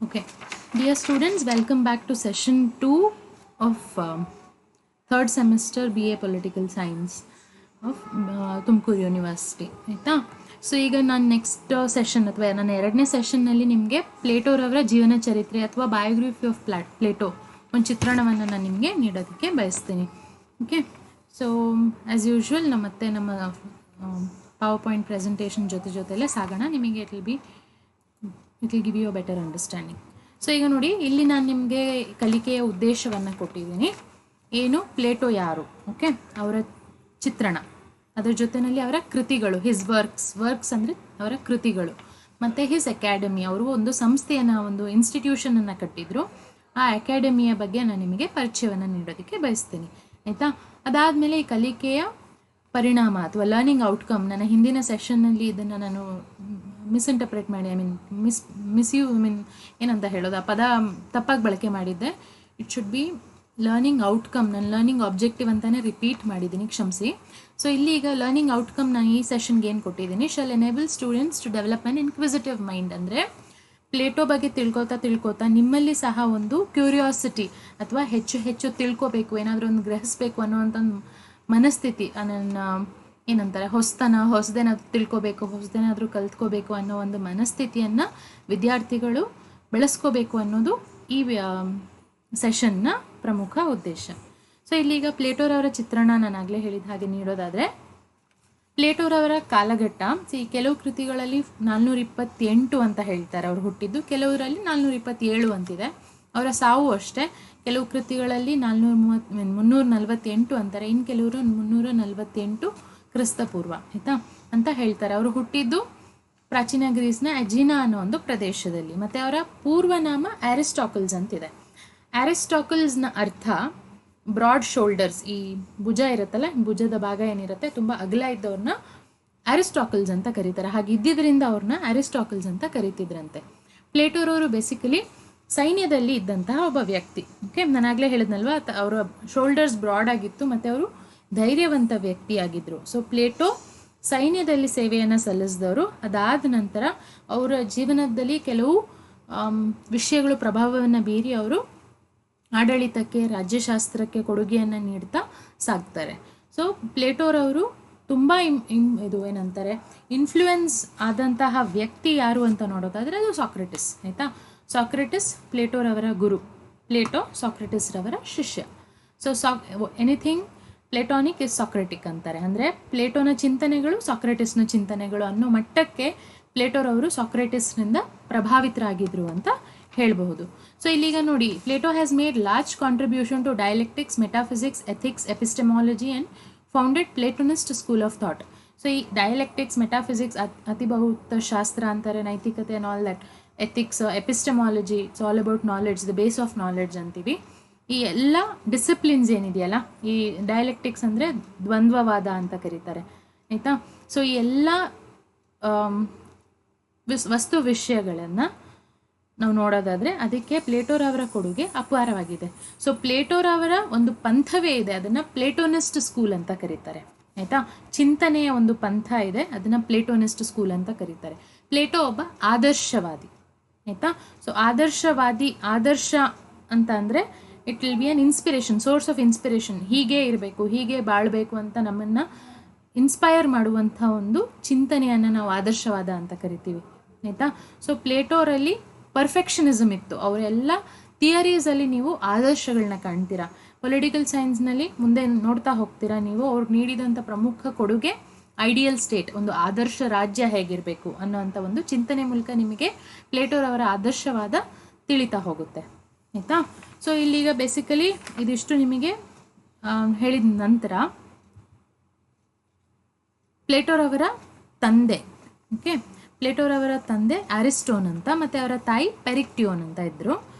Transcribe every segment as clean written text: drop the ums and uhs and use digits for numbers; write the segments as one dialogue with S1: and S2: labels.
S1: Okay, dear students, welcome back to session 2 of third semester BA Political Science of Tumakuru university ಆಯಿತಾ. So ಈಗ ನಾನು next session ಅಥವಾ ನನ್ನ ಎರಡನೇ ಸೆಷನ್ನಲ್ಲಿ ನಿಮಗೆ ಪ್ಲೇಟೋರವರ ಜೀವನ ಚರಿತ್ರೆ ಅಥವಾ ಬಯೋಗ್ರಫಿ ಆಫ್ ಪ್ಲೇಟೋ ಒಂದು ಚಿತ್ರಣವನ್ನು ನಾನು ನಿಮಗೆ ನೀಡೋದಕ್ಕೆ ಬಯಸ್ತೀನಿ. ಓಕೆ, ಸೊ ಆ್ಯಸ್ ಯೂಶ್ವಲ್ ನಮ್ಮ ಪವರ್ ಪಾಯಿಂಟ್ ಪ್ರೆಸೆಂಟೇಷನ್ ಜೊತೆಲೇ ಸಾಗೋಣ. ನಿಮಗೆ it will give you a better understanding. So ಈಗ ನೋಡಿ, ಇಲ್ಲಿ ನಾನು ನಿಮಗೆ ಕಲಿಕೆಯ ಉದ್ದೇಶವನ್ನು ಕೊಟ್ಟಿದ್ದೀನಿ. ಏನು, ಪ್ಲೇಟೋ ಯಾರು, ಓಕೆ, ಅವರ ಚಿತ್ರಣ, ಅದರ ಜೊತೆಯಲ್ಲಿ ಅವರ ಕೃತಿಗಳು, ಹಿಸ್ ವರ್ಕ್ಸ್ ಅಂದರೆ ಅವರ ಕೃತಿಗಳು, ಮತ್ತು ಹಿಸ್ ಅಕಾಡೆಮಿ, ಅವರು ಒಂದು ಸಂಸ್ಥೆಯನ್ನು, ಒಂದು ಇನ್ಸ್ಟಿಟ್ಯೂಷನನ್ನು ಕಟ್ಟಿದ್ರು. ಆ ಅಕಾಡೆಮಿಯ ಬಗ್ಗೆ ನಾನು ನಿಮಗೆ ಪರಿಚಯವನ್ನು ನೀಡೋದಕ್ಕೆ ಬಯಸ್ತೀನಿ ಆಯಿತಾ. ಅದಾದಮೇಲೆ ಈ ಕಲಿಕೆಯ ಪರಿಣಾಮ ಅಥವಾ ಲರ್ನಿಂಗ್ ಔಟ್ಕಮ್, ನನ್ನ ಹಿಂದಿನ ಸೆಷನ್ನಲ್ಲಿ ಇದನ್ನು ನಾನು ಮಿಸ್ಇಂಟರ್ಪ್ರೇಟ್ ಮಾಡಿ, ಏನಂತ ಹೇಳೋದು, ಆ ಪದ ತಪ್ಪಾಗಿ ಬಳಕೆ ಮಾಡಿದ್ದೆ. It should be learning outcome. ನಾನು ಲರ್ನಿಂಗ್ ಆಬ್ಜೆಕ್ಟಿವ್ ಅಂತಲೇ ರಿಪೀಟ್ ಮಾಡಿದ್ದೀನಿ, ಕ್ಷಮಿಸಿ. ಸೊ ಇಲ್ಲಿ ಈಗ ಲರ್ನಿಂಗ್ ಔಟ್ಕಮ್ ನಾನು ಈ ಸೆಷನ್ಗೆ ಏನು ಕೊಟ್ಟಿದ್ದೀನಿ, shall enable students to develop an inquisitive mind. ಅಂದರೆ ಪ್ಲೇಟೋ ಬಗ್ಗೆ ತಿಳ್ಕೊತಾ ನಿಮ್ಮಲ್ಲಿ ಸಹ ಒಂದು ಕ್ಯೂರಿಯಾಸಿಟಿ ಅಥವಾ ಹೆಚ್ಚು ತಿಳ್ಕೊಬೇಕು, ಏನಾದರೂ ಒಂದು ಗ್ರಹಿಸಬೇಕು ಅನ್ನೋವಂಥ ಮನಸ್ಥಿತಿ, ನನ್ನ ಏನಂತಾರೆ, ಹೊಸದೇನಾದರೂ ತಿಳ್ಕೊಬೇಕು, ಹೊಸದೇನಾದರೂ ಕಲ್ತ್ಕೋಬೇಕು ಅನ್ನೋ ಒಂದು ಮನಸ್ಥಿತಿಯನ್ನು ವಿದ್ಯಾರ್ಥಿಗಳು ಬೆಳೆಸ್ಕೋಬೇಕು ಅನ್ನೋದು ಈ ಸೆಷನ್ನ ಪ್ರಮುಖ ಉದ್ದೇಶ. ಸೊ ಇಲ್ಲೀಗ ಪ್ಲೇಟೋರವರ ಚಿತ್ರಣ ನಾನು ಆಗಲೇ ಹೇಳಿದ ಹಾಗೆ ನೀಡೋದಾದರೆ, ಪ್ಲೇಟೋರವರ ಕಾಲಘಟ್ಟ, ಕೆಲವು ಕೃತಿಗಳಲ್ಲಿ 428 ಅಂತ ಹೇಳ್ತಾರೆ ಅವರು ಹುಟ್ಟಿದ್ದು, ಕೆಲವರಲ್ಲಿ 427 ಅಂತಿದೆ. ಅವರ ಸಾವು ಅಷ್ಟೇ, ಕೆಲವು ಕೃತಿಗಳಲ್ಲಿ 348 ಅಂತಾರೆ, ಇನ್ನು ಕೆಲವರು 348 ಕ್ರಿಸ್ತಪೂರ್ವ ಆಯಿತಾ ಅಂತ ಹೇಳ್ತಾರೆ. ಅವರು ಹುಟ್ಟಿದ್ದು ಪ್ರಾಚೀನ ಗ್ರೀಸ್ನ ಅಜಿನಾ ಅನ್ನೋ ಒಂದು ಪ್ರದೇಶದಲ್ಲಿ. ಮತ್ತು ಅವರ ಪೂರ್ವನಾಮ ಅರಿಸ್ಟಾಕಲ್ಸ್ ಅಂತಿದೆ. ಅರಿಸ್ಟಾಕಲ್ಸ್ನ ಅರ್ಥ ಬ್ರಾಡ್ ಶೋಲ್ಡರ್ಸ್, ಈ ಭುಜ ಇರುತ್ತಲ್ಲ, ಭುಜದ ಭಾಗ ಏನಿರುತ್ತೆ ತುಂಬ ಅಗಲ ಇದ್ದವ್ರನ್ನ ಅರಿಸ್ಟಾಕಲ್ಸ್ ಅಂತ ಕರೀತಾರೆ. ಹಾಗೆ ಇದ್ದಿದ್ದರಿಂದ ಅವ್ರನ್ನ ಅರಿಸ್ಟಾಕಲ್ಸ್ ಅಂತ ಕರೀತಿದ್ರಂತೆ. ಪ್ಲೇಟೋರವರು ಬೇಸಿಕಲಿ ಸೈನ್ಯದಲ್ಲಿ ಇದ್ದಂತಹ ಒಬ್ಬ ವ್ಯಕ್ತಿ. ಓಕೆ, ನಾನಾಗಲೇ ಹೇಳಿದ್ನಲ್ವ, ಅವರ ಶೋಲ್ಡರ್ಸ್ ಬ್ರಾಡ್ ಆಗಿತ್ತು ಮತ್ತು ಅವರು ಧೈರ್ಯವಂತ ವ್ಯಕ್ತಿಯಾಗಿದ್ದರು. ಸೊ ಪ್ಲೇಟೋ ಸೈನ್ಯದಲ್ಲಿ ಸೇವೆಯನ್ನು ಸಲ್ಲಿಸಿದವರು. ಅದಾದ ನಂತರ ಅವರ ಜೀವನದಲ್ಲಿ ಕೆಲವು ವಿಷಯಗಳು ಪ್ರಭಾವವನ್ನು ಬೀರಿ ಅವರು ಆಡಳಿತಕ್ಕೆ, ರಾಜ್ಯಶಾಸ್ತ್ರಕ್ಕೆ ಕೊಡುಗೆಯನ್ನು ನೀಡ್ತಾ ಸಾಗ್ತಾರೆ. ಸೊ ಪ್ಲೇಟೋರವರು ತುಂಬ ಇದು ಏನಂತಾರೆ, ಇನ್ಫ್ಲೂಯೆನ್ಸ್ ಆದಂತಹ ವ್ಯಕ್ತಿ ಯಾರು ಅಂತ ನೋಡೋದಾದರೆ ಅದು ಸಾಕ್ರೆಟಿಸ್ ಆಯಿತಾ. ಸಾಕ್ರೆಟಿಸ್ ಪ್ಲೇಟೋರವರ ಗುರು, ಪ್ಲೇಟೋ ಸಾಕ್ರೆಟಿಸ್ರವರ ಶಿಷ್ಯ. ಸೊ ಎನಿಥಿಂಗ್ ಪ್ಲೇಟೋನಿಕ್ ಇಸ್ ಸಾಕ್ರೆಟಿಕ್ ಅಂತಾರೆ. ಅಂದರೆ ಪ್ಲೇಟೋನ ಚಿಂತನೆಗಳು ಸಾಕ್ರೆಟಿಸ್ನ ಚಿಂತನೆಗಳು ಅನ್ನೋ ಮಟ್ಟಕ್ಕೆ ಪ್ಲೇಟೋರವರು ಸಾಕ್ರೆಟಿಸ್ನಿಂದ ಪ್ರಭಾವಿತರಾಗಿದ್ದರು ಅಂತ ಹೇಳಬಹುದು. ಸೊ ಇಲ್ಲಿಗ ನೋಡಿ, Plato has made large contribution to dialectics, metaphysics, ethics, epistemology and founded Platonist school of thought. So ಈ ಡೈಲೆಕ್ಟಿಕ್ಸ್, ಮೆಟಾಫಿಸಿಕ್ಸ್, ಅತಿಭೌತ ಶಾಸ್ತ್ರ ಅಂತಾರೆ, ನೈತಿಕತೆ and all that, ethics, epistemology, it's all about knowledge, the base of knowledge ಅಂತೀವಿ. ಈ ಎಲ್ಲ disciplines ಏನಿದೆಯಲ್ಲ, ಈ ಡೈಲೆಕ್ಟಿಕ್ಸ್ ಅಂದರೆ ದ್ವಂದ್ವವಾದ ಅಂತ ಕರೀತಾರೆ ಆಯಿತಾ. ಸೊ ಈ ಎಲ್ಲ ವಸ್ತು ವಿಷಯಗಳನ್ನು ನಾವು ನೋಡೋದಾದರೆ ಅದಕ್ಕೆ ಪ್ಲೇಟೋರವರ ಕೊಡುಗೆ ಅಪಾರವಾಗಿದೆ. ಸೊ ಪ್ಲೇಟೋರವರ ಒಂದು ಪಂಥವೇ ಇದೆ, ಅದನ್ನು ಪ್ಲೇಟೋನಿಸ್ಟ್ ಸ್ಕೂಲ್ ಅಂತ ಕರೀತಾರೆ ಆಯಿತಾ. ಚಿಂತನೆಯ ಒಂದು ಪಂಥ ಇದೆ, ಅದನ್ನು ಪ್ಲೇಟೋನಿಸ್ಟ್ ಸ್ಕೂಲ್ ಅಂತ ಕರೀತಾರೆ. ಪ್ಲೇಟೋ ಒಬ್ಬ ಆದರ್ಶವಾದಿ ಆಯಿತಾ. ಸೊ ಆದರ್ಶ ಅಂತ ಅಂದರೆ it will be an inspiration, source of inspiration. ಹೀಗೆ ಇರಬೇಕು, ಹೀಗೆ ಬಾಳಬೇಕು ಅಂತ ನಮ್ಮನ್ನು ಇನ್ಸ್ಪೈರ್ ಮಾಡುವಂಥ ಒಂದು ಚಿಂತನೆಯನ್ನು ನಾವು ಆದರ್ಶವಾದ ಅಂತ ಕರಿತೀವಿ ಆಯಿತಾ. ಸೊ ಪ್ಲೇಟೋರಲ್ಲಿ ಪರ್ಫೆಕ್ಷನಿಸಮ್ ಇತ್ತು. ಅವರೆಲ್ಲ ಥಿಯರೀಸಲ್ಲಿ ನೀವು ಆದರ್ಶಗಳನ್ನ ಕಾಣ್ತೀರಾ. ಪೊಲಿಟಿಕಲ್ ಸೈನ್ಸ್ನಲ್ಲಿ ಮುಂದೆ ನೋಡ್ತಾ ಹೋಗ್ತೀರಾ ನೀವು. ಅವ್ರು ನೀಡಿದಂಥ ಪ್ರಮುಖ ಕೊಡುಗೆ ಐಡಿಯಲ್ ಸ್ಟೇಟ್, ಒಂದು ಆದರ್ಶ ರಾಜ್ಯ ಹೇಗಿರಬೇಕು ಅನ್ನೋವಂಥ ಒಂದು ಚಿಂತನೆ ಮೂಲಕ ನಿಮಗೆ ಪ್ಲೇಟೋರವರ ಆದರ್ಶವಾದ ತಿಳಿತಾ ಹೋಗುತ್ತೆ ಆಯಿತಾ. ಸೊ ಇಲ್ಲಿಗ ಬೇಸಿಕಲಿ ಇದಿಷ್ಟು ನಿಮಗೆ ಹೇಳಿದ ನಂತರ ಪ್ಲೇಟೋರವರ ತಂದೆ, ಓಕೆ, ಪ್ಲೇಟೋರವರ ತಂದೆ ಅರಿಸ್ಟೋನ್ ಅಂತ, ಮತ್ತು ಅವರ ತಾಯಿ ಪೆರಿಕ್ಟಿಯೋನ್ ಅಂತ ಇದ್ದರು.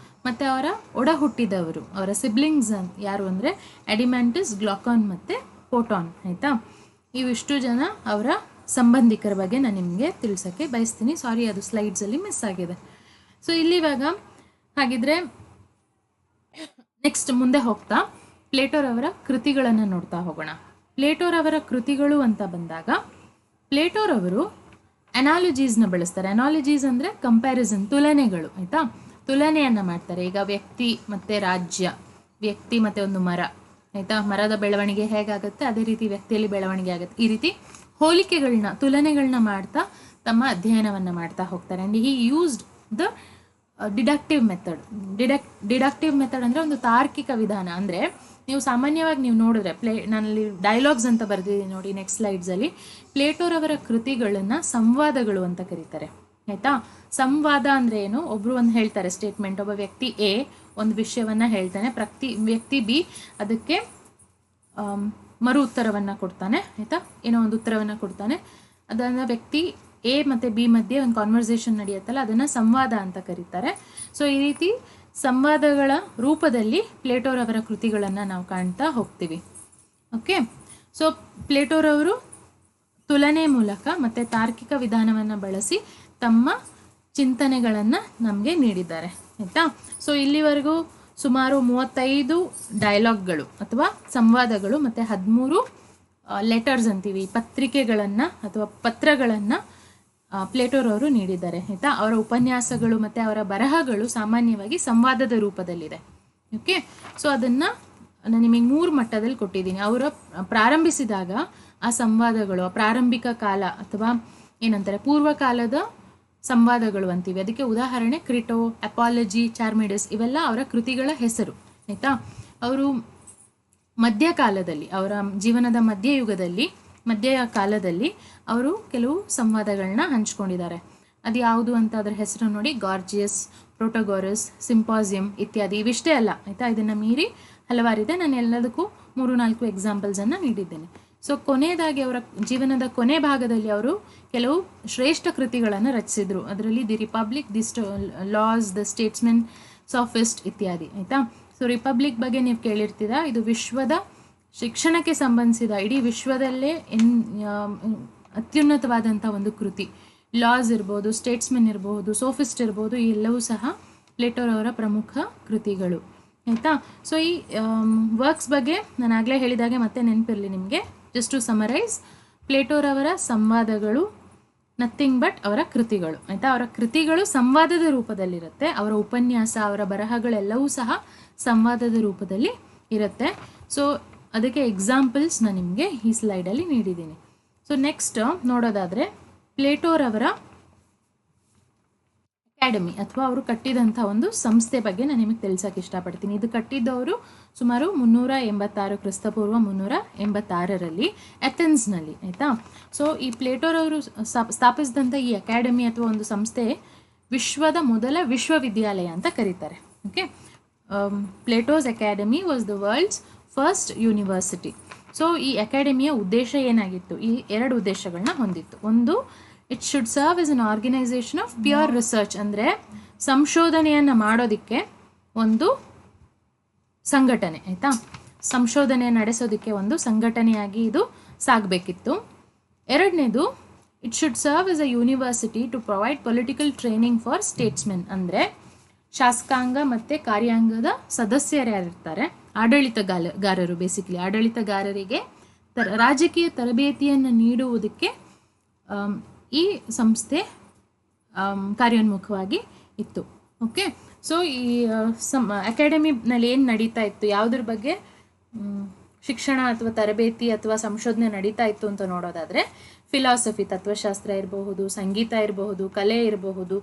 S1: ಮತ್ತು ಅವರ ಒಡ ಹುಟ್ಟಿದವರು, ಅವರ ಸಿಬ್ಲಿಂಗ್ಸ್ ಯಾರು ಅಂದರೆ ಎಡಿಮ್ಯಾಂಟಸ್, ಗ್ಲಾಕಾನ್ ಮತ್ತು ಪೋಟಾನ್ ಆಯಿತಾ. ಇವಿಷ್ಟು ಜನ ಅವರ ಸಂಬಂಧಿಕರ ಬಗ್ಗೆ ನಾನು ನಿಮಗೆ ತಿಳಿಸೋಕ್ಕೆ ಬಯಸ್ತೀನಿ. ಸಾರಿ, ಅದು ಸ್ಲೈಡ್ಸಲ್ಲಿ ಮಿಸ್ ಆಗಿದೆ. ಸೊ ಇಲ್ಲಿವಾಗ ಹಾಗಿದ್ರೆ ನೆಕ್ಸ್ಟ್ ಮುಂದೆ ಹೋಗ್ತಾ ಪ್ಲೇಟೋರವರ ಕೃತಿಗಳನ್ನು ನೋಡ್ತಾ ಹೋಗೋಣ. ಪ್ಲೇಟೋರವರ ಕೃತಿಗಳು ಅಂತ ಬಂದಾಗ ಪ್ಲೇಟೋರವರು ಅನಾಲಜೀಸ್ನ ಬಳಸ್ತಾರೆ. ಅನಾಲಜೀಸ್ ಅಂದರೆ ಕಂಪ್ಯಾರಿಸನ್, ತುಲನೆಗಳು ಆಯಿತಾ. ತುಲನೆಯನ್ನು ಮಾಡ್ತಾರೆ. ಈಗ ವ್ಯಕ್ತಿ ಮತ್ತು ರಾಜ್ಯ, ವ್ಯಕ್ತಿ ಮತ್ತು ಒಂದು ಮರ, ಆಯಿತಾ, ಮರದ ಬೆಳವಣಿಗೆ ಹೇಗಾಗುತ್ತೆ ಅದೇ ರೀತಿ ವ್ಯಕ್ತಿಯಲ್ಲಿ ಬೆಳವಣಿಗೆ ಆಗುತ್ತೆ. ಈ ರೀತಿ ಹೋಲಿಕೆಗಳನ್ನ, ತುಲನೆಗಳನ್ನ ಮಾಡ್ತಾ ತಮ್ಮ ಅಧ್ಯಯನವನ್ನು ಮಾಡ್ತಾ ಹೋಗ್ತಾರೆ. And he used the deductive method. Deductive method ಅಂದರೆ ಒಂದು ತಾರ್ಕಿಕ ವಿಧಾನ. ಅಂದರೆ ನೀವು ಸಾಮಾನ್ಯವಾಗಿ ನೀವು ನೋಡಿದ್ರೆ ನಾನಲ್ಲಿ ಡೈಲಾಗ್ಸ್ ಅಂತ ಬರೆದಿದ್ದೀನಿ ನೋಡಿ ನೆಕ್ಸ್ಟ್ ಸ್ಲೈಡ್ಸಲ್ಲಿ. ಪ್ಲೇಟೋರವರ ಕೃತಿಗಳನ್ನು ಸಂವಾದಗಳು ಅಂತ ಕರೀತಾರೆ, ಆಯಿತಾ. ಸಂವಾದ ಅಂದರೆ ಏನು? ಒಬ್ಬರು ಒಂದು ಹೇಳ್ತಾರೆ ಸ್ಟೇಟ್ಮೆಂಟ್, ಒಬ್ಬ ವ್ಯಕ್ತಿ ಎ ಒಂದು ವಿಷಯವನ್ನು ಹೇಳ್ತಾನೆ, ವ್ಯಕ್ತಿ ಬಿ ಅದಕ್ಕೆ ಮರು ಉತ್ತರವನ್ನು ಕೊಡ್ತಾನೆ, ಆಯಿತಾ, ಏನೋ ಒಂದು ಉತ್ತರವನ್ನು ಕೊಡ್ತಾನೆ. ಅದನ್ನು ವ್ಯಕ್ತಿ ಎ ಮತ್ತು ಬಿ ಮಧ್ಯೆ ಒಂದು ಕಾನ್ವರ್ಸೇಷನ್ ನಡೆಯುತ್ತಲ್ಲ, ಅದನ್ನು ಸಂವಾದ ಅಂತ ಕರೀತಾರೆ. ಸೊ ಈ ರೀತಿ ಸಂವಾದಗಳ ರೂಪದಲ್ಲಿ ಪ್ಲೇಟೋರವರ ಕೃತಿಗಳನ್ನು ನಾವು ಕಾಣ್ತಾ ಹೋಗ್ತೀವಿ. ಓಕೆ, ಸೊ ಪ್ಲೇಟೋರವರು ತುಲನೆ ಮೂಲಕ ಮತ್ತು ತಾರ್ಕಿಕ ವಿಧಾನವನ್ನು ಬಳಸಿ ತಮ್ಮ ಚಿಂತನೆಗಳನ್ನು ನಮಗೆ ನೀಡಿದ್ದಾರೆ, ಆಯಿತಾ. ಸೊ ಇಲ್ಲಿವರೆಗೂ ಸುಮಾರು 35 ಡೈಲಾಗ್ಗಳು ಅಥವಾ ಸಂವಾದಗಳು ಮತ್ತು 13 ಲೆಟರ್ಸ್ ಅಂತೀವಿ, ಪತ್ರಿಕೆಗಳನ್ನು ಅಥವಾ ಪತ್ರಗಳನ್ನು ಪ್ಲೇಟೋರವರು ನೀಡಿದ್ದಾರೆ, ಆಯಿತಾ. ಅವರ ಉಪನ್ಯಾಸಗಳು ಮತ್ತು ಅವರ ಬರಹಗಳು ಸಾಮಾನ್ಯವಾಗಿ ಸಂವಾದದ ರೂಪದಲ್ಲಿದೆ. ಓಕೆ, ಸೊ ಅದನ್ನು ನಾನು ನಿಮಗೆ 3 ಮಟ್ಟದಲ್ಲಿ ಕೊಟ್ಟಿದ್ದೀನಿ. ಅವರ ಪ್ರಾರಂಭಿಸಿದಾಗ ಆ ಸಂವಾದಗಳು, ಪ್ರಾರಂಭಿಕ ಕಾಲ ಅಥವಾ ಏನಂತಾರೆ ಪೂರ್ವಕಾಲದ ಸಂವಾದಗಳು ಅಂತೀವಿ. ಅದಕ್ಕೆ ಉದಾಹರಣೆ ಕ್ರಿಟೋ, ಅಪಾಲಜಿ, ಚಾರ್ಮಿಡಸ್ ಇವೆಲ್ಲ ಅವರ ಕೃತಿಗಳ ಹೆಸರು, ಆಯಿತಾ. ಅವರು ಮಧ್ಯಕಾಲದಲ್ಲಿ, ಅವರ ಜೀವನದ ಮಧ್ಯ ಕಾಲದಲ್ಲಿ ಅವರು ಕೆಲವು ಸಂವಾದಗಳನ್ನ ಹಂಚ್ಕೊಂಡಿದ್ದಾರೆ. ಅದು ಯಾವುದು ಅಂತ ಅದರ ಹೆಸರು ನೋಡಿ, ಗಾರ್ಜಿಯಸ್, ಪ್ರೋಟೋಗೋರಸ್, ಸಿಂಪಾಸಿಯಂ ಇತ್ಯಾದಿ. ಇವಿಷ್ಟೇ ಅಲ್ಲ, ಆಯಿತಾ, ಇದನ್ನು ಮೀರಿ ಹಲವಾರಿದೆ. ನಾನು ಎಲ್ಲದಕ್ಕೂ 3-4 ಎಕ್ಸಾಂಪಲ್ಸನ್ನು ನೀಡಿದ್ದೇನೆ. ಸೊ ಕೊನೆಯದಾಗಿ ಅವರ ಜೀವನದ ಕೊನೆ ಭಾಗದಲ್ಲಿ ಅವರು ಕೆಲವು ಶ್ರೇಷ್ಠ ಕೃತಿಗಳನ್ನು ರಚಿಸಿದರು. ಅದರಲ್ಲಿ the Republic, the Laws, the Statesmen, Sophist ಇತ್ಯಾದಿ, ಆಯಿತಾ. ಸೊ ರಿಪಬ್ಲಿಕ್ ಬಗ್ಗೆ ನೀವು ಕೇಳಿರ್ತೀರಾ, ಇದು ವಿಶ್ವದ ಶಿಕ್ಷಣಕ್ಕೆ ಸಂಬಂಧಿಸಿದ, ಇಡೀ ವಿಶ್ವದಲ್ಲೇ ಅತ್ಯುನ್ನತವಾದಂಥ ಒಂದು ಕೃತಿ. ಲಾಸ್ ಇರ್ಬೋದು, ಸ್ಟೇಟ್ಸ್ಮೆನ್ ಇರ್ಬೋದು, ಸೋಫಿಸ್ಟ್ ಇರ್ಬೋದು, ಈ ಎಲ್ಲವೂ ಸಹ ಪ್ಲೇಟೋರವರ ಪ್ರಮುಖ ಕೃತಿಗಳು, ಆಯಿತಾ. ಸೊ ಈ ವರ್ಕ್ಸ್ ಬಗ್ಗೆ ನಾನು ಆಗಲೇ ಹೇಳಿದಾಗೆ ಮತ್ತೆ ನೆನಪಿರಲಿ ನಿಮಗೆ. ಜಸ್ಟ್ ಟು ಸಮರೈಸ್, ಪ್ಲೇಟೋರವರ ಸಂವಾದಗಳು ನಥಿಂಗ್ ಬಟ್ ಅವರ ಕೃತಿಗಳು, ಆಯಿತಾ. ಅವರ ಕೃತಿಗಳು ಸಂವಾದದ ರೂಪದಲ್ಲಿರುತ್ತೆ. ಅವರ ಉಪನ್ಯಾಸ, ಅವರ ಬರಹಗಳೆಲ್ಲವೂ ಸಹ ಸಂವಾದದ ರೂಪದಲ್ಲಿ ಇರುತ್ತೆ. ಸೊ ಅದಕ್ಕೆ ಎಕ್ಸಾಂಪಲ್ಸ್ ನಾನು ನಿಮಗೆ ಈ ಸ್ಲೈಡಲ್ಲಿ ನೀಡಿದ್ದೀನಿ. ಸೊ ನೆಕ್ಸ್ಟ್ ನೋಡೋದಾದರೆ ಪ್ಲೇಟೋರವರ ಅಕಾಡೆಮಿ ಅಥವಾ ಅವರು ಕಟ್ಟಿದಂಥ ಒಂದು ಸಂಸ್ಥೆ ಬಗ್ಗೆ ನಾನು ನಿಮಗೆ ತಿಳಿಸೋಕೆ ಇಷ್ಟಪಡ್ತೀನಿ. ಇದು ಕಟ್ಟಿದ್ದವರು ಸುಮಾರು 386 ಕ್ರಿಸ್ತಪೂರ್ವ 386ರಲ್ಲಿ ಅಥೆನ್ಸ್ನಲ್ಲಿ, ಆಯಿತಾ. ಸೊ ಈ ಪ್ಲೇಟೋರವರು ಸ್ಥಾಪಿಸಿದಂಥ ಈ ಅಕಾಡೆಮಿ ಅಥವಾ ಒಂದು ಸಂಸ್ಥೆ ವಿಶ್ವದ ಮೊದಲ ವಿಶ್ವವಿದ್ಯಾಲಯ ಅಂತ ಕರೀತಾರೆ. Okay, Plato's academy was the world's first university. So ಈ ಅಕಾಡೆಮಿಯ ಉದ್ದೇಶ ಏನಾಗಿತ್ತು? ಈ 2 ಉದ್ದೇಶಗಳನ್ನ ಹೊಂದಿತ್ತು. ಒಂದು, it should serve as an organisation of pure research, ಅಂದರೆ ಸಂಶೋಧನೆಯನ್ನು ಮಾಡೋದಕ್ಕೆ ಒಂದು ಸಂಘಟನೆ, ಆಯಿತಾ. ಸಂಶೋಧನೆ ನಡೆಸೋದಕ್ಕೆ ಒಂದು ಸಂಘಟನೆಯಾಗಿ ಇದು ಸಾಗಬೇಕಿತ್ತು. ಎರಡನೇದು, it should serve as a university to provide political training for statesmen, ಅಂದರೆ ಶಾಸಕಾಂಗ ಮತ್ತು ಕಾರ್ಯಾಂಗದ ಸದಸ್ಯರು ಯಾರಿರ್ತಾರೆ, ಆಡಳಿತಗಾರರು, ಬೇಸಿಕಲಿ ಆಡಳಿತಗಾರರಿಗೆ ರಾಜಕೀಯ ತರಬೇತಿಯನ್ನು ನೀಡುವುದಕ್ಕೆ ಈ ಸಂಸ್ಥೆ ಕಾರ್ಯೋನ್ಮುಖವಾಗಿ ಇತ್ತು. ಓಕೆ, ಸೊ ಈ ಅಕಾಡೆಮಿನಲ್ಲಿ ಏನು ನಡೀತಾ ಇತ್ತು, ಯಾವುದ್ರ ಬಗ್ಗೆ ಶಿಕ್ಷಣ ಅಥವಾ ತರಬೇತಿ ಅಥವಾ ಸಂಶೋಧನೆ ನಡೀತಾ ಇತ್ತು ಅಂತ ನೋಡೋದಾದರೆ, ಫಿಲಾಸಫಿ, ತತ್ವಶಾಸ್ತ್ರ ಇರಬಹುದು, ಸಂಗೀತ ಇರಬಹುದು, ಕಲೆ ಇರಬಹುದು,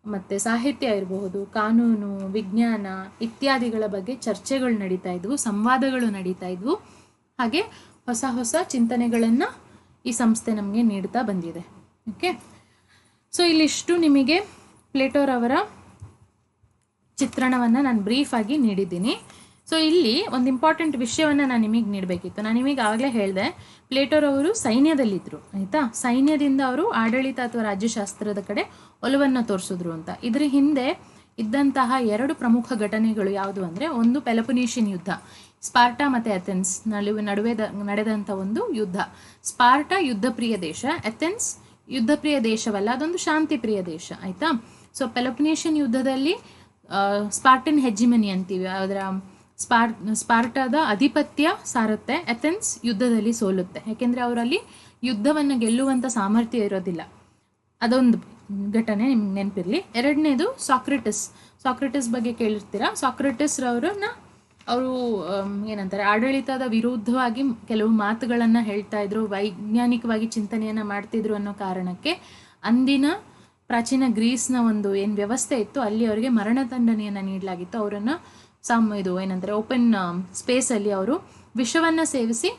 S1: ಮತ್ತು ಸಾಹಿತ್ಯ ಇರಬಹುದು, ಕಾನೂನು, ವಿಜ್ಞಾನ ಇತ್ಯಾದಿಗಳ ಬಗ್ಗೆ ಚರ್ಚೆಗಳು ನಡೀತಾ ಇದ್ವು, ಸಂವಾದಗಳು ನಡೀತಾ ಇದ್ವು. ಹಾಗೆ ಹೊಸ ಹೊಸ ಚಿಂತನೆಗಳನ್ನು ಈ ಸಂಸ್ಥೆ ನಮಗೆ ನೀಡ್ತಾ ಬಂದಿದೆ. ಓಕೆ, ಸೊ ಇಲ್ಲಿಷ್ಟು ನಿಮಗೆ ಪ್ಲೇಟೋರವರ ಚಿತ್ರಣವನ್ನು ನಾನು ಬ್ರೀಫಾಗಿ ನೀಡಿದ್ದೀನಿ. ಸೊ ಇಲ್ಲಿ ಒಂದು ಇಂಪಾರ್ಟೆಂಟ್ ವಿಷಯವನ್ನು ನಾನು ನಿಮಗೆ ನೀಡಬೇಕಿತ್ತು. ನಾನು ನಿಮಗೆ ಆವಾಗಲೇ ಹೇಳಿದೆ, ಪ್ಲೇಟೋರವರು ಸೈನ್ಯದಲ್ಲಿದ್ದರು, ಆಯಿತಾ. ಸೈನ್ಯದಿಂದ ಅವರು ಆಡಳಿತ ಅಥವಾ ರಾಜ್ಯಶಾಸ್ತ್ರದ ಕಡೆ ಒಲವನ್ನು ತೋರಿಸಿದ್ರು ಅಂತ. ಇದರ ಹಿಂದೆ ಇದ್ದಂತಹ 2 ಪ್ರಮುಖ ಘಟನೆಗಳು ಯಾವುದು ಅಂದರೆ, ಒಂದು ಪೆಲೋಪೊನೇಷಿಯನ್ ಯುದ್ಧ, ಸ್ಪಾರ್ಟಾ ಮತ್ತು ಅಥೆನ್ಸ್ ನಡುವೆ ನಡೆದಂಥ ಒಂದು ಯುದ್ಧ. ಸ್ಪಾರ್ಟಾ ಯುದ್ಧಪ್ರಿಯ ದೇಶ, ಅಥೆನ್ಸ್ ಯುದ್ಧಪ್ರಿಯ ದೇಶವಲ್ಲ, ಅದೊಂದು ಶಾಂತಿಪ್ರಿಯ ದೇಶ, ಆಯಿತಾ. ಸೊ ಪೆಲೋಪೊನೇಷಿಯನ್ ಯುದ್ಧದಲ್ಲಿ ಸ್ಪಾರ್ಟನ್ ಹೆಜಿಮನಿ ಅಂತೀವಿ, ಅದರ ಸ್ಪಾರ್ಟಾದ ಆಧಿಪತ್ಯ ಸಾರುತ್ತೆ. ಅಥೆನ್ಸ್ ಯುದ್ಧದಲ್ಲಿ ಸೋಲುತ್ತೆ, ಯಾಕೆಂದರೆ ಅವರಲ್ಲಿ ಯುದ್ಧವನ್ನು ಗೆಲ್ಲುವಂಥ ಸಾಮರ್ಥ್ಯ ಇರೋದಿಲ್ಲ. ಅದೊಂದು ಘಟನೆ ನಿಮ್ಗೆ ನೆನಪಿರಲಿ. ಎರಡನೇದು ಸಾಕ್ರೆಟಿಸ್ ಬಗ್ಗೆ ಕೇಳಿರ್ತೀರಾ. ಸಾಕ್ರೆಟಿಸ್ರವ್ರನ್ನ ಅವರು ಏನಂತಾರೆ, ಆಡಳಿತದ ವಿರುದ್ಧವಾಗಿ ಕೆಲವು ಮಾತುಗಳನ್ನು ಹೇಳ್ತಾ ಇದ್ರು, ವೈಜ್ಞಾನಿಕವಾಗಿ ಚಿಂತನೆಯನ್ನು ಮಾಡ್ತಿದ್ರು ಅನ್ನೋ ಕಾರಣಕ್ಕೆ ಅಂದಿನ ಪ್ರಾಚೀನ ಗ್ರೀಸ್ನ ಒಂದು ಏನು ವ್ಯವಸ್ಥೆ ಇತ್ತು ಅಲ್ಲಿ ಅವರಿಗೆ ಮರಣದಂಡನೆಯನ್ನು ನೀಡಲಾಗಿತ್ತು. ಅವರನ್ನು ಇದು ಏನಂತಾರೆ ಓಪನ್ ಸ್ಪೇಸಲ್ಲಿ ಅವರು ವಿಷವನ್ನು ಸೇವಿಸಿ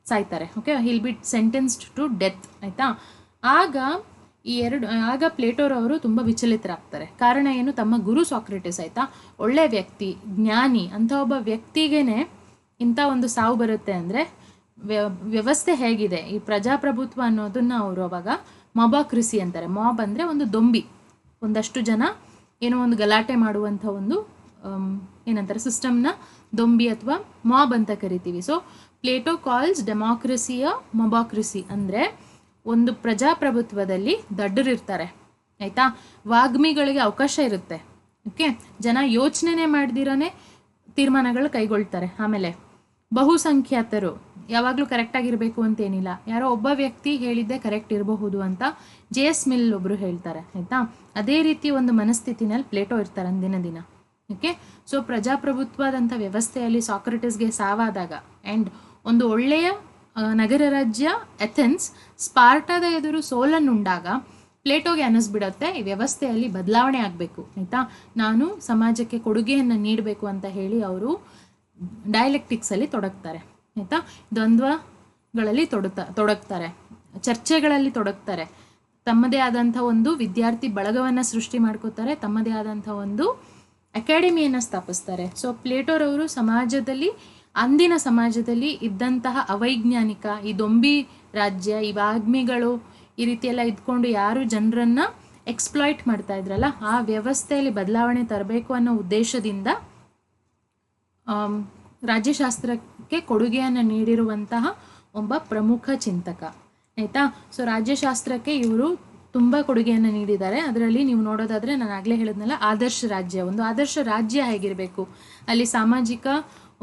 S1: ಸಾಯ್ತಾರೆ. Okay, he'll be sentenced to death. ಆಯಿತಾ. ಆಗ ಪ್ಲೇಟೋರವರು ತುಂಬ ವಿಚಲಿತರಾಗ್ತಾರೆ. ಕಾರಣ ಏನು? ತಮ್ಮ ಗುರು ಸಾಕ್ರೆಟಿಸ್, ಆಯಿತಾ, ಒಳ್ಳೆ ವ್ಯಕ್ತಿ, ಜ್ಞಾನಿ, ಅಂಥ ಒಬ್ಬ ವ್ಯಕ್ತಿಗೇನೆ ಇಂಥ ಒಂದು ಸಾವು ಬರುತ್ತೆ ಅಂದರೆ ವ್ಯವಸ್ಥೆ ಹೇಗಿದೆ, ಈ ಪ್ರಜಾಪ್ರಭುತ್ವ ಅನ್ನೋದನ್ನು ಅವರು ಅವಾಗ ಮೊಬಾಕ್ರಿಸಿ ಅಂತಾರೆ. ಮಾಬ್ ಅಂದರೆ ಒಂದು ದೊಂಬಿ, ಒಂದಷ್ಟು ಜನ ಏನೋ ಒಂದು ಗಲಾಟೆ ಮಾಡುವಂಥ ಒಂದು ಏನಂತಾರೆ ಸಿಸ್ಟಮ್ನ ದೊಂಬಿ ಅಥವಾ ಮಾಬ್ ಅಂತ ಕರಿತೀವಿ. ಸೊ ಪ್ಲೇಟೋ ಕಾಲ್ಸ್ ಡೆಮಾಕ್ರಸಿಯ ಮೊಬಾಕ್ರಿಸಿ. ಅಂದರೆ ಒಂದು ಪ್ರಜಾಪ್ರಭುತ್ವದಲ್ಲಿ ದಡ್ಡರಿರ್ತಾರೆ, ಆಯಿತಾ, ವಾಗ್ಮಿಗಳಿಗೆ ಅವಕಾಶ ಇರುತ್ತೆ. ಓಕೆ, ಜನ ಯೋಚನೆ ಮಾಡ್ದಿರೇ ತೀರ್ಮಾನಗಳು ಕೈಗೊಳ್ತಾರೆ. ಆಮೇಲೆ ಬಹುಸಂಖ್ಯಾತರು ಯಾವಾಗಲೂ ಕರೆಕ್ಟಾಗಿರಬೇಕು ಅಂತೇನಿಲ್ಲ, ಯಾರೋ ಒಬ್ಬ ವ್ಯಕ್ತಿ ಹೇಳಿದ್ದೆ ಕರೆಕ್ಟ್ ಇರಬಹುದು ಅಂತ JS ಮಿಲ್ ಒಬ್ಬರು ಹೇಳ್ತಾರೆ. ಆಯಿತಾ, ಅದೇ ರೀತಿ ಒಂದು ಮನಸ್ಥಿತಿನಲ್ಲಿ ಪ್ಲೇಟೋ ಇರ್ತಾರೆ ಅಂದಿನ ದಿನ. ಓಕೆ, ಸೊ ಪ್ರಜಾಪ್ರಭುತ್ವದಂಥ ವ್ಯವಸ್ಥೆಯಲ್ಲಿ ಸಾಕ್ರೆಟಿಸ್ಗೆ ಸಾವಾದಾಗ ಆ್ಯಂಡ್ ಒಂದು ಒಳ್ಳೆಯ ನಗರ ರಾಜ್ಯ ಅಥೆನ್ಸ್ ಸ್ಪಾರ್ಟಾದ ಎದುರು ಸೋಲನ್ನುಂಡಾಗ ಪ್ಲೇಟೋಗೆ ಅನ್ನಿಸ್ಬಿಡತ್ತೆ ಈ ವ್ಯವಸ್ಥೆಯಲ್ಲಿ ಬದಲಾವಣೆ ಆಗಬೇಕು. ಆಯಿತಾ, ನಾನು ಸಮಾಜಕ್ಕೆ ಕೊಡುಗೆಯನ್ನು ನೀಡಬೇಕು ಅಂತ ಹೇಳಿ ಅವರು ಡೈಲೆಕ್ಟಿಕ್ಸಲ್ಲಿ ತೊಡಗ್ತಾರೆ. ಆಯಿತಾ, ದ್ವಂದ್ವಗಳಲ್ಲಿ ತೊಡಗ್ತಾರೆ, ಚರ್ಚೆಗಳಲ್ಲಿ ತೊಡಗ್ತಾರೆ, ತಮ್ಮದೇ ಆದಂಥ ಒಂದು ವಿದ್ಯಾರ್ಥಿ ಬಳಗವನ್ನು ಸೃಷ್ಟಿ ಮಾಡ್ಕೋತಾರೆ, ತಮ್ಮದೇ ಆದಂಥ ಒಂದು ಅಕಾಡೆಮಿಯನ್ನು ಸ್ಥಾಪಿಸ್ತಾರೆ. ಸೊ ಪ್ಲೇಟೋರವರು ಸಮಾಜದಲ್ಲಿ, ಅಂದಿನ ಸಮಾಜದಲ್ಲಿ ಇದ್ದಂತಹ ಅವೈಜ್ಞಾನಿಕ ಈ ದೊಂಬಿ ರಾಜ್ಯ, ಈ ವಾಗ್ಮಿಗಳು ಈ ರೀತಿಯೆಲ್ಲ ಇದ್ಕೊಂಡು ಯಾರು ಜನರನ್ನು ಎಕ್ಸ್ಪ್ಲಾಯ್ಟ್ ಮಾಡ್ತಾ ಇದ್ರಲ್ಲ, ಆ ವ್ಯವಸ್ಥೆಯಲ್ಲಿ ಬದಲಾವಣೆ ತರಬೇಕು ಅನ್ನೋ ಉದ್ದೇಶದಿಂದ ರಾಜ್ಯಶಾಸ್ತ್ರಕ್ಕೆ ಕೊಡುಗೆಯನ್ನು ನೀಡಿರುವಂತಹ ಒಬ್ಬ ಪ್ರಮುಖ ಚಿಂತಕ. ಆಯಿತಾ, ಸೊ ರಾಜ್ಯಶಾಸ್ತ್ರಕ್ಕೆ ಇವರು ತುಂಬ ಕೊಡುಗೆಯನ್ನು ನೀಡಿದ್ದಾರೆ. ಅದರಲ್ಲಿ ನೀವು ನೋಡೋದಾದರೆ ನಾನು ಆಗಲೇ ಹೇಳಿದ್ನಲ್ಲ, ಆದರ್ಶ ರಾಜ್ಯ, ಒಂದು ಆದರ್ಶ ರಾಜ್ಯ ಹೇಗಿರಬೇಕು, ಅಲ್ಲಿ ಸಾಮಾಜಿಕ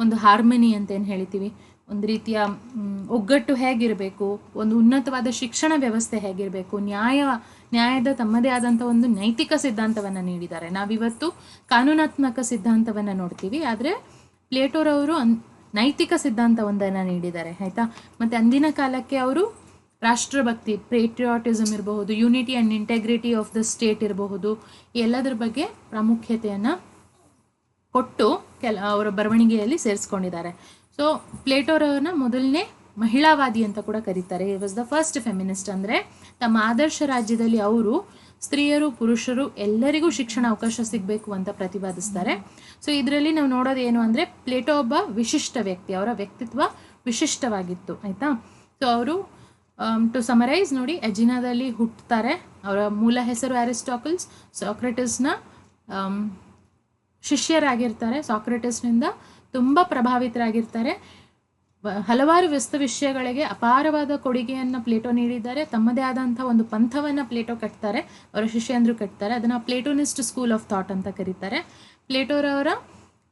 S1: ಒಂದು ಹಾರ್ಮನಿ ಅಂತ ಏನು ಹೇಳ್ತೀವಿ, ಒಂದು ರೀತಿಯ ಒಗ್ಗಟ್ಟು ಹೇಗಿರಬೇಕು, ಒಂದು ಉನ್ನತವಾದ ಶಿಕ್ಷಣ ವ್ಯವಸ್ಥೆ ಹೇಗಿರಬೇಕು, ನ್ಯಾಯದ ತಮ್ಮದೇ ಆದಂಥ ಒಂದು ನೈತಿಕ ಸಿದ್ಧಾಂತವನ್ನು ನೀಡಿದ್ದಾರೆ. ನಾವಿವತ್ತು ಕಾನೂನಾತ್ಮಕ ಸಿದ್ಧಾಂತವನ್ನು ನೋಡ್ತೀವಿ, ಆದರೆ ಪ್ಲೇಟೋರವರು ನೈತಿಕ ಸಿದ್ಧಾಂತವೊಂದನ್ನು ನೀಡಿದ್ದಾರೆ. ಆಯಿತಾ, ಮತ್ತು ಅಂದಿನ ಕಾಲಕ್ಕೆ ಅವರು ರಾಷ್ಟ್ರಭಕ್ತಿ, ಪೇಟ್ರಿಯಾಟಿಸಮ್ ಇರಬಹುದು, unity and integrity of the state ಇರಬಹುದು, ಎಲ್ಲದರ ಬಗ್ಗೆ ಪ್ರಾಮುಖ್ಯತೆಯನ್ನು ಕೊಟ್ಟು ಅವರ ಬರವಣಿಗೆಯಲ್ಲಿ ಸೇರಿಸ್ಕೊಂಡಿದ್ದಾರೆ. ಸೊ ಪ್ಲೇಟೋರವ್ರನ್ನ ಮೊದಲನೇ ಮಹಿಳಾವಾದಿ ಅಂತ ಕೂಡ ಕರೀತಾರೆ. It was the first feminist. ಅಂದರೆ ತಮ್ಮ ಆದರ್ಶ ರಾಜ್ಯದಲ್ಲಿ ಅವರು ಸ್ತ್ರೀಯರು ಪುರುಷರು ಎಲ್ಲರಿಗೂ ಶಿಕ್ಷಣ ಅವಕಾಶ ಸಿಗಬೇಕು ಅಂತ ಪ್ರತಿಪಾದಿಸ್ತಾರೆ. ಸೊ ಇದರಲ್ಲಿ ನಾವು ನೋಡೋದು ಏನು ಅಂದರೆ, ಪ್ಲೇಟೋ ಒಬ್ಬ ವಿಶಿಷ್ಟ ವ್ಯಕ್ತಿ, ಅವರ ವ್ಯಕ್ತಿತ್ವ ವಿಶಿಷ್ಟವಾಗಿತ್ತು. ಆಯಿತಾ, ಸೊ ಅವರು ಟು ಸಮರೈಸ್ ನೋಡಿ, ಎಜಿನಾದಲ್ಲಿ ಹುಟ್ಟುತ್ತಾರೆ. ಅವರ ಮೂಲ ಹೆಸರು ಅರಿಸ್ಟಾಟಲ್ಸ್. ಸಾಕ್ರೆಟಿಸ್ನ ಶಿಷ್ಯರಾಗಿರ್ತಾರೆ. ಸಾಕ್ರೆಟಿಸ್ನಿಂದ ತುಂಬ ಪ್ರಭಾವಿತರಾಗಿರ್ತಾರೆ. ಹಲವಾರು ವಿಷಯಗಳಿಗೆ ಅಪಾರವಾದ ಕೊಡುಗೆಯನ್ನು ಪ್ಲೇಟೋ ನೀಡಿದ್ದಾರೆ. ತಮ್ಮದೇ ಆದಂಥ ಒಂದು ಪಂಥವನ್ನು ಪ್ಲೇಟೋ ಕಟ್ತಾರೆ, ಅವರ ಶಿಷ್ಯಂದರು ಕಟ್ತಾರೆ. ಅದನ್ನು ಪ್ಲೇಟೋನಿಸ್ಟ್ ಸ್ಕೂಲ್ ಆಫ್ ಥಾಟ್ ಅಂತ ಕರೀತಾರೆ. ಪ್ಲೇಟೋರವರ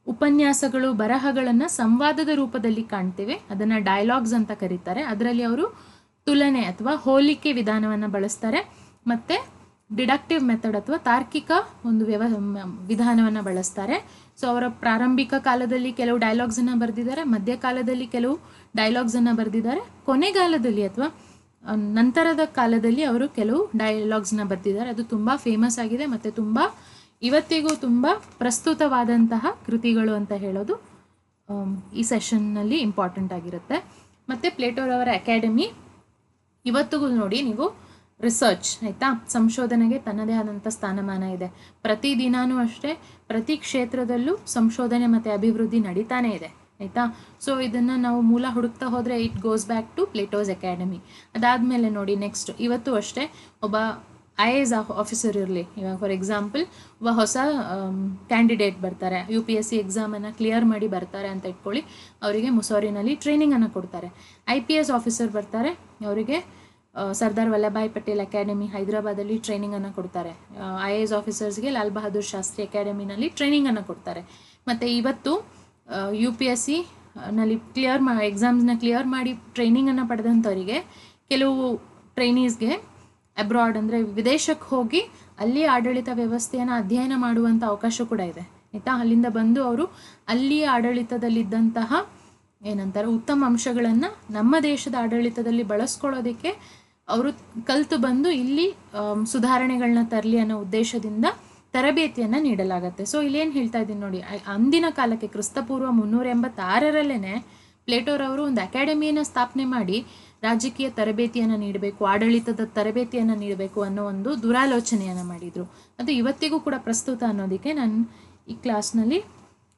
S1: ಉಪನ್ಯಾಸಗಳು, ಬರಹಗಳನ್ನು ಸಂವಾದದ ರೂಪದಲ್ಲಿ ಕಾಣ್ತೇವೆ, ಅದನ್ನು ಡೈಲಾಗ್ಸ್ ಅಂತ ಕರೀತಾರೆ. ಅದರಲ್ಲಿ ಅವರು ತುಲನೆ ಅಥವಾ ಹೋಲಿಕೆ ವಿಧಾನವನ್ನು ಬಳಸ್ತಾರೆ, ಮತ್ತು ಡಿಡಕ್ಟಿವ್ ಮೆಥಡ್ ಅಥವಾ ತಾರ್ಕಿಕ ಒಂದು ವಿಧಾನವನ್ನು ಬಳಸ್ತಾರೆ. ಸೊ ಅವರ ಪ್ರಾರಂಭಿಕ ಕಾಲದಲ್ಲಿ ಕೆಲವು ಡೈಲಾಗ್ಸನ್ನು ಬರೆದಿದ್ದಾರೆ, ಮಧ್ಯಕಾಲದಲ್ಲಿ ಕೆಲವು ಡೈಲಾಗ್ಸನ್ನು ಬರೆದಿದ್ದಾರೆ, ಕೊನೆಗಾಲದಲ್ಲಿ ಅಥವಾ ನಂತರದ ಕಾಲದಲ್ಲಿ ಅವರು ಕೆಲವು ಡೈಲಾಗ್ಸ್ನ ಬರೆದಿದ್ದಾರೆ. ಅದು ತುಂಬ ಫೇಮಸ್ ಆಗಿದೆ ಮತ್ತು ತುಂಬ ಇವತ್ತಿಗೂ ತುಂಬ ಪ್ರಸ್ತುತವಾದಂತಹ ಕೃತಿಗಳು ಅಂತ ಹೇಳೋದು ಈ ಸೆಷನ್ನಲ್ಲಿ ಇಂಪಾರ್ಟೆಂಟ್ ಆಗಿರುತ್ತೆ. ಮತ್ತು ಪ್ಲೇಟೋರವರ ಅಕಾಡೆಮಿ ಇವತ್ತಿಗೂ ನೋಡಿ ನೀವು ರಿಸರ್ಚ್, ಆಯಿತಾ, ಸಂಶೋಧನೆಗೆ ತನ್ನದೇ ಆದಂಥ ಸ್ಥಾನಮಾನ ಇದೆ. ಪ್ರತಿದಿನಾನೂ ಅಷ್ಟೇ ಪ್ರತಿ ಕ್ಷೇತ್ರದಲ್ಲೂ ಸಂಶೋಧನೆ ಮತ್ತು ಅಭಿವೃದ್ಧಿ ನಡೀತಾನೆ ಇದೆ. ಆಯಿತಾ, ಸೊ ಇದನ್ನು ನಾವು ಮೂಲ ಹುಡುಕ್ತಾ ಹೋದರೆ it goes back to Plato's academy. ಅದಾದಮೇಲೆ ನೋಡಿ ನೆಕ್ಸ್ಟ್ ಇವತ್ತು ಅಷ್ಟೇ ಒಬ್ಬ IAS ಆಫೀಸರ್ ಇರಲಿ, ಇವಾಗ ಫಾರ್ ಎಕ್ಸಾಂಪಲ್ ಒಬ್ಬ ಹೊಸ ಕ್ಯಾಂಡಿಡೇಟ್ ಬರ್ತಾರೆ, UPSC ಎಕ್ಸಾಮನ್ನು ಕ್ಲಿಯರ್ ಮಾಡಿ ಬರ್ತಾರೆ ಅಂತ ಇಟ್ಕೊಳ್ಳಿ, ಅವರಿಗೆ ಮುಸೋರಿನಲ್ಲಿ ಟ್ರೈನಿಂಗನ್ನು ಕೊಡ್ತಾರೆ. IPS ಆಫೀಸರ್ ಬರ್ತಾರೆ, ಅವರಿಗೆ ಸರ್ದಾರ್ ವಲ್ಲಭಾಯ್ ಪಟೇಲ್ ಅಕಾಡೆಮಿ ಹೈದರಾಬಾದಲ್ಲಿ ಟ್ರೈನಿಂಗನ್ನು ಕೊಡ್ತಾರೆ. IAS ಆಫೀಸರ್ಸ್ಗೆ ಲಾಲ್ ಬಹದ್ದೂರ್ ಶಾಸ್ತ್ರಿ ಅಕಾಡೆಮಿನಲ್ಲಿ ಟ್ರೈನಿಂಗನ್ನು ಕೊಡ್ತಾರೆ. ಮತ್ತು ಇವತ್ತು UPSC ನಲ್ಲಿ ಎಕ್ಸಾಮ್ಸ್ನ ಕ್ಲಿಯರ್ ಮಾಡಿ ಟ್ರೈನಿಂಗನ್ನು ಪಡೆದಂಥವರಿಗೆ, ಕೆಲವು ಟ್ರೈನೀಸ್ಗೆ ಅಬ್ರಾಡ್ ಅಂದರೆ ವಿದೇಶಕ್ಕೆ ಹೋಗಿ ಅಲ್ಲಿ ಆಡಳಿತ ವ್ಯವಸ್ಥೆಯನ್ನು ಅಧ್ಯಯನ ಮಾಡುವಂಥ ಅವಕಾಶ ಕೂಡ ಇದೆ ಆಯಿತಾ. ಅಲ್ಲಿಂದ ಬಂದು ಅವರು ಅಲ್ಲಿಯ ಆಡಳಿತದಲ್ಲಿದ್ದಂತಹ ಏನಂತಾರೆ ಉತ್ತಮ ಅಂಶಗಳನ್ನು ನಮ್ಮ ದೇಶದ ಆಡಳಿತದಲ್ಲಿ ಬಳಸ್ಕೊಳ್ಳೋದಕ್ಕೆ ಅವರು ಕಲಿತು ಬಂದು ಇಲ್ಲಿ ಸುಧಾರಣೆಗಳನ್ನ ತರಲಿ ಅನ್ನೋ ಉದ್ದೇಶದಿಂದ ತರಬೇತಿಯನ್ನು ನೀಡಲಾಗತ್ತೆ. ಸೊ ಇಲ್ಲೇನು ಹೇಳ್ತಾ ಇದ್ದೀನಿ ನೋಡಿ, ಅಂದಿನ ಕಾಲಕ್ಕೆ ಕ್ರಿಸ್ತಪೂರ್ವ 386ರಲ್ಲೇ ಪ್ಲೇಟೋರವರು ಒಂದು ಅಕಾಡೆಮಿಯನ್ನು ಸ್ಥಾಪನೆ ಮಾಡಿ ರಾಜಕೀಯ ತರಬೇತಿಯನ್ನು ನೀಡಬೇಕು, ಆಡಳಿತದ ತರಬೇತಿಯನ್ನು ನೀಡಬೇಕು ಅನ್ನೋ ಒಂದು ದುರಾಲೋಚನೆಯನ್ನು ಮಾಡಿದರು. ಅದು ಇವತ್ತಿಗೂ ಕೂಡ ಪ್ರಸ್ತುತ ಅನ್ನೋದಕ್ಕೆ ನಾನು ಈ ಕ್ಲಾಸ್ನಲ್ಲಿ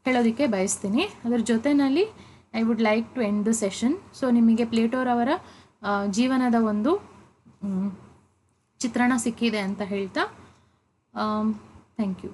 S1: ಹೇಳೋದಕ್ಕೆ ಬಯಸ್ತೀನಿ. ಅದರ ಜೊತೆಯಲ್ಲಿ I would like to end the session. So ನಿಮಗೆ ಪ್ಲೇಟೋರವರ ಜೀವನದ ಒಂದು ಚಿತ್ರಣ ಸಿಕ್ಕಿದೆ ಅಂತ ಹೇಳ್ತಾ ಥ್ಯಾಂಕ್ ಯು.